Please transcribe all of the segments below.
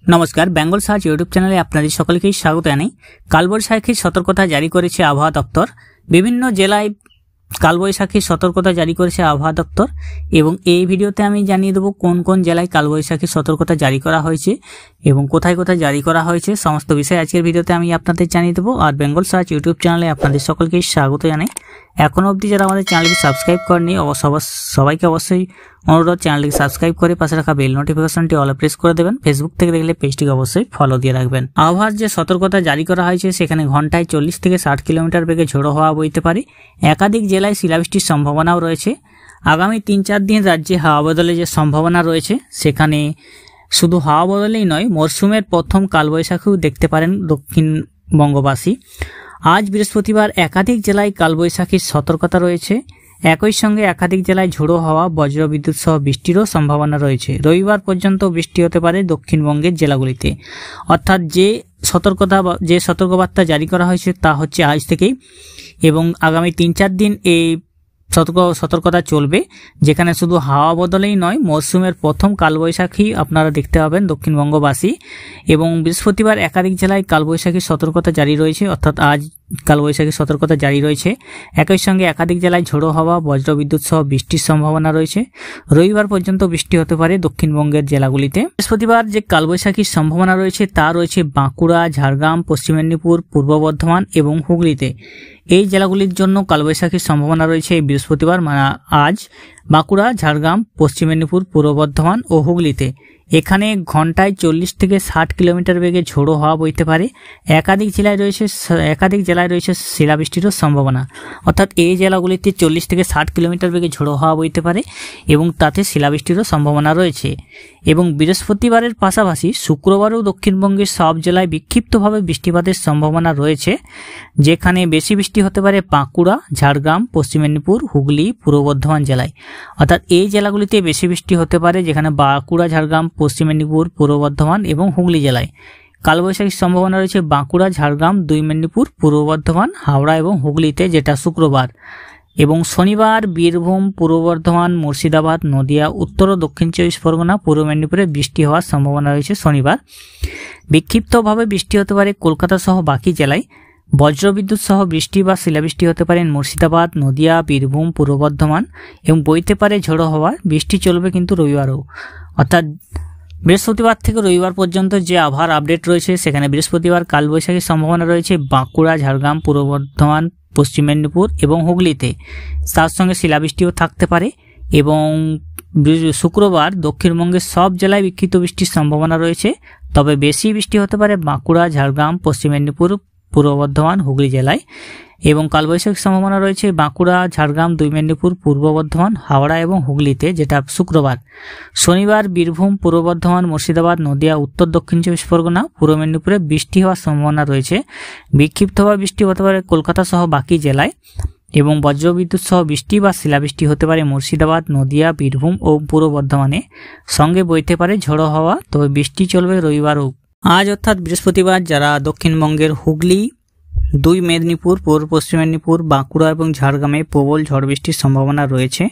নমস্কার, Bengal search YouTube চ্যানেলে আপনাদের সকলকেই স্বাগত জানাই। কালবৈশাখীর সতর্কতা জারি করেছে আবহাওয়া দপ্তর। বিভিন্ন জেলায় কালবৈশাখীর সতর্কতা জারি করেছে আবহাওয়া দপ্তর এবং এই ভিডিওতে আমি জানিয়ে দেবো কোন কোন জেলায় কালবৈশাখীর সতর্কতা জারি করা হয়েছে এবং কোথায় কোথায় জারি করা হয়েছে সমস্ত বিষয় আজকের ভিডিওতে আমি আপনাদের জানিয়ে দেবো। আর বেঙ্গল সার্চ ইউটিউব চ্যানেলে আপনাদের সকলকেই স্বাগত জানাই। এখনও অবধি যারা আমাদের চ্যানেলকে সাবস্ক্রাইব করেনি সবাইকে অবশ্যই অনুরোধ চ্যানেলটিকে সাবস্ক্রাইব করে পাশে রাখা বেল নোটিফিকেশনটি অলে প্রেস করে দেবেন। ফেসবুক থেকে দেখলে পেজটিকে অবশ্যই ফলো দিয়ে রাখবেন। আবহাওয়ার যে সতর্কতা জারি করা হয়েছে সেখানে ঘন্টায় 40 থেকে 60 কিলোমিটার বেগে ঝোড়ো হাওয়া বইতে পারে। একাধিক জেলায় শিলাবৃষ্টির সম্ভাবনাও রয়েছে। আগামী 3-4 দিন রাজ্যে হাওয়া বদলের যে সম্ভাবনা রয়েছে সেখানে শুধু হাওয়া বদলেই নয়, মরশুমের প্রথম কালবৈশাখীও দেখতে পারেন দক্ষিণবঙ্গবাসী। আজ বৃহস্পতিবার একাধিক জেলায় কালবৈশাখীর সতর্কতা রয়েছে। একই সঙ্গে একাধিক জেলায় ঝোড়ো হাওয়া, বজ্রবিদ্যুৎ সহ বৃষ্টিরও সম্ভাবনা রয়েছে। রবিবার পর্যন্ত বৃষ্টি হতে পারে দক্ষিণবঙ্গের জেলাগুলিতে। অর্থাৎ যে সতর্কবার্তা জারি করা হয়েছে তা হচ্ছে আজ থেকেই এবং আগামী 3-4 দিন এই সতর্কতা চলবে, যেখানে শুধু হাওয়া বদলেই নয়, মরশুমের প্রথম কালবৈশাখী আপনারা দেখতে পাবেন দক্ষিণবঙ্গবাসী। এবং বৃহস্পতিবার একাধিক জেলায় কালবৈশাখীর সতর্কতা জারি রয়েছে, অর্থাৎ আজ কালবৈশাখীর সতর্কতা জারি রয়েছে। একই সঙ্গে একাধিক জেলায় ঝোড়ো হাওয়া, বজ্রবিদ্যুৎ সহ বৃষ্টির সম্ভাবনা রয়েছে। রবিবার পর্যন্ত বৃষ্টি হতে পারে দক্ষিণবঙ্গের জেলাগুলিতে। বৃহস্পতিবার যে কালবৈশাখীর সম্ভাবনা রয়েছে তা রয়েছে বাঁকুড়া, ঝাড়গ্রাম, পশ্চিম মেদিনীপুর, পূর্ব বর্ধমান এবং হুগলিতে। এই জেলাগুলির জন্য কালবৈশাখীর সম্ভাবনা রয়েছে এই বৃহস্পতিবার, মানে আজ বাঁকুড়া, ঝাড়গ্রাম, পশ্চিম মেদিনীপুর, পূর্ব বর্ধমান ও হুগলিতে। এখানে ঘন্টায় 40 থেকে 60 কিলোমিটার বেগে ঝোড়ো হাওয়া বইতে পারে। একাধিক জেলায় রয়েছে শিলাবৃষ্টিরও সম্ভাবনা, অর্থাৎ এই জেলাগুলিতে 40 থেকে 60 কিলোমিটার বেগে ঝোড়ো হাওয়া বইতে পারে এবং তাতে শিলাবৃষ্টিরও সম্ভাবনা রয়েছে। এবং বৃহস্পতিবারের পাশাপাশি শুক্রবারও দক্ষিণবঙ্গের সব জেলায় বিক্ষিপ্তভাবে বৃষ্টিপাতের সম্ভাবনা রয়েছে, যেখানে বেশি বৃষ্টি হতে পারে বাঁকুড়া, ঝাড়গ্রাম, পশ্চিম মেদিনীপুর, হুগলি, পূর্ব বর্ধমান জেলায়। অর্থাৎ এই জেলাগুলিতে বেশি বৃষ্টি হতে পারে, যেখানে বাঁকুড়া, ঝাড়গ্রাম, পশ্চিম মেদিনীপুর, পূর্ব বর্ধমান এবং হুগলি জেলায়। কালবৈশাখীর সম্ভাবনা রয়েছে বাঁকুড়া, ঝাড়গ্রাম, 2 মেদিনীপুর, পূর্ব বর্ধমান, হাওড়া এবং হুগলিতে, যেটা শুক্রবার। এবং শনিবার বীরভূম, পূর্ব বর্ধমান, মুর্শিদাবাদ, নদিয়া, উত্তর ও দক্ষিণ 24 পরগনা, পূর্ব মেদিনীপুরে বৃষ্টি হওয়ার সম্ভাবনা রয়েছে শনিবার। বিক্ষিপ্তভাবে বৃষ্টি হতে পারে কলকাতা সহ বাকি জেলায়। বজ্রবিদ্যুৎ সহ বৃষ্টি বা শিলাবৃষ্টি হতে পারে মুর্শিদাবাদ, নদিয়া, বীরভূম, পূর্ব বর্ধমান এবং বইতে পারে ঝোড়ো হাওয়া। বৃষ্টি চলবে কিন্তু রবিবারও, অর্থাৎ বৃহস্পতিবার থেকে রবিবার পর্যন্ত যে আবহাওয়ার আপডেট রয়েছে সেখানে বৃহস্পতিবার কালবৈশাখীর সম্ভাবনা রয়েছে বাঁকুড়া, ঝাড়গ্রাম, পূর্ব বর্ধমান, পশ্চিম মেদিনীপুর এবং হুগলিতে। তার সঙ্গে শিলাবৃষ্টিও থাকতে পারে। এবং শুক্রবার দক্ষিণবঙ্গের সব জেলায় বিক্ষিপ্ত বৃষ্টির সম্ভাবনা রয়েছে, তবে বেশি বৃষ্টি হতে পারে বাঁকুড়া, ঝাড়গ্রাম, পশ্চিম মেদিনীপুর, পূর্ব বর্ধমান, হুগলি জেলায়। এবং কালবৈশাখীর সম্ভাবনা রয়েছে বাঁকুড়া, ঝাড়গ্রাম, 2 মেদিনীপুর, পূর্ব বর্ধমান, হাওড়া এবং হুগলিতে, যেটা শুক্রবার। শনিবার বীরভূম, পূর্ব বর্ধমান, মুর্শিদাবাদ, নদিয়া, উত্তর দক্ষিণ 24 পরগনা, পূর্ব মেদিনীপুরে বৃষ্টি হওয়ার সম্ভাবনা রয়েছে। বিক্ষিপ্তভাবে বৃষ্টি হতে পারে কলকাতা সহ বাকি জেলায় এবং বজ্রবিদ্যুৎ সহ বৃষ্টি বা শিলাবৃষ্টি হতে পারে মুর্শিদাবাদ, নদিয়া, বীরভূম ও পূর্ব বর্ধমানে। সঙ্গে বইতে পারে ঝোড়ো হাওয়া, তবে বৃষ্টি চলবে রবিবারও। আজ অর্থাৎ বৃহস্পতিবার যারা দক্ষিণবঙ্গের হুগলি, 2 মেদিনীপুর, পূর্ব পশ্চিম মেদিনীপুর, বাঁকুড়া এবং ঝাড়গ্রামে প্রবল ঝড় বৃষ্টির সম্ভাবনা রয়েছে।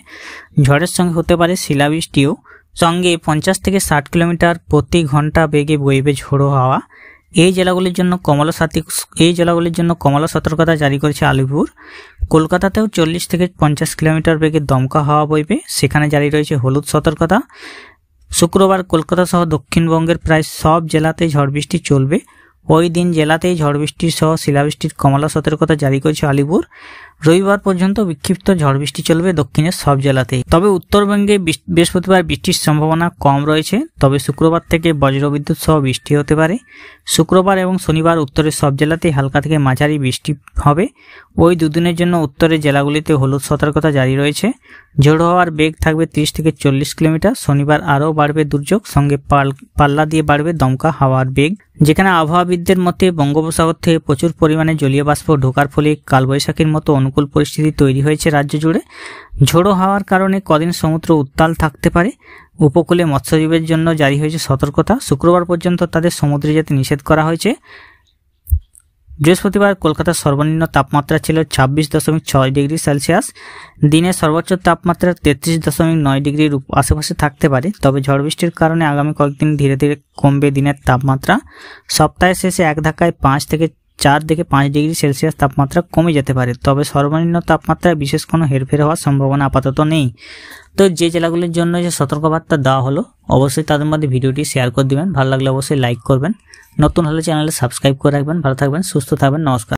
ঝড়ের সঙ্গে হতে পারে শিলাবৃষ্টিও। সঙ্গে 50 থেকে 60 কিলোমিটার প্রতি ঘন্টা বেগে বইবে ঝোড়ো হাওয়া। এই জেলাগুলির জন্য কমলা সতর্কতা জারি করেছে আলিপুর। কলকাতাতেও 40 থেকে 50 কিলোমিটার বেগে দমকা হাওয়া বইবে, সেখানে জারি রয়েছে হলুদ সতর্কতা। শুক্রবার কলকাতা সহ দক্ষিণবঙ্গের প্রায় সব জেলাতেই ঝড় বৃষ্টি চলবে। ওই দিন জেলাতেই ঝড় বৃষ্টি সহ শিলাবৃষ্টির কমলা সতর্কতা জারি করেছে আলিপুর। রবিবার পর্যন্ত বিক্ষিপ্ত ঝড় বৃষ্টি চলবে দক্ষিণের সব জেলাতেই। তবে উত্তরবঙ্গে বৃহস্পতিবার বৃষ্টির সম্ভাবনা কম রয়েছে, তবে শুক্রবার থেকে বজ্রবিদ্যুৎ সহ বৃষ্টি হতে পারে। শুক্রবার এবং শনিবার উত্তরের সব জেলাতেই হালকা থেকে মাঝারি বৃষ্টি হবে। ওই দুদিনের জন্য উত্তরের জেলাগুলিতে হলুদ সতর্কতা জারি রয়েছে। ঝোড়ো হাওয়ার বেগ থাকবে 30 থেকে 40 কিলোমিটার। শনিবার আরও বাড়বে দুর্যোগ, সঙ্গে পাল্লা দিয়ে বাড়বে দমকা হাওয়ার বেগ। যেখানে আবহাওয়াবিদদের মতে বঙ্গোপসাগর থেকে প্রচুর পরিমাণে জলীয় বাষ্প ঢোকার ফলে কালবৈশাখীর মতো অনুকূল পরিস্থিতি তৈরি হয়েছে রাজ্য জুড়ে। ঝোড়ো হাওয়ার কারণে কদিন সমুদ্র উত্তাল থাকতে পারে। উপকূলে মৎস্যজীবীদের জন্য জারি হয়েছে সতর্কতা। শুক্রবার পর্যন্ত তাদের সমুদ্রে যেতে নিষেধ করা হয়েছে। বৃহস্পতিবার কলকাতার সর্বনিম্ন তাপমাত্রা ছিল 26.6 ডিগ্রি সেলসিয়াস। দিনের সর্বোচ্চ তাপমাত্রা 33.9 ডিগ্রির আশেপাশে থাকতে পারে, তবে ঝড় বৃষ্টির কারণে আগামী কয়েকদিন ধীরে ধীরে কমবে দিনের তাপমাত্রা। সপ্তাহের শেষে এক ধাক্কায় 4 থেকে 5 ডিগ্রি সেলসিয়াস তাপমাত্রা কমে যেতে পারে, তবে সর্বনিম্ন তাপমাত্রায় বিশেষ কোনো হেরফের হওয়ার সম্ভাবনা আপাতত নেই। তো যে জেলাগুলির জন্য যে সতর্কবার্তা দেওয়া হলো, অবশ্যই তাদের মধ্যে ভিডিওটি শেয়ার করে দিবেন। ভালো লাগলে অবশ্যই লাইক করবেন। নতুন হলে চ্যানেলে সাবস্ক্রাইব করে রাখবেন। ভালো থাকবেন, সুস্থ থাকবেন। নমস্কার।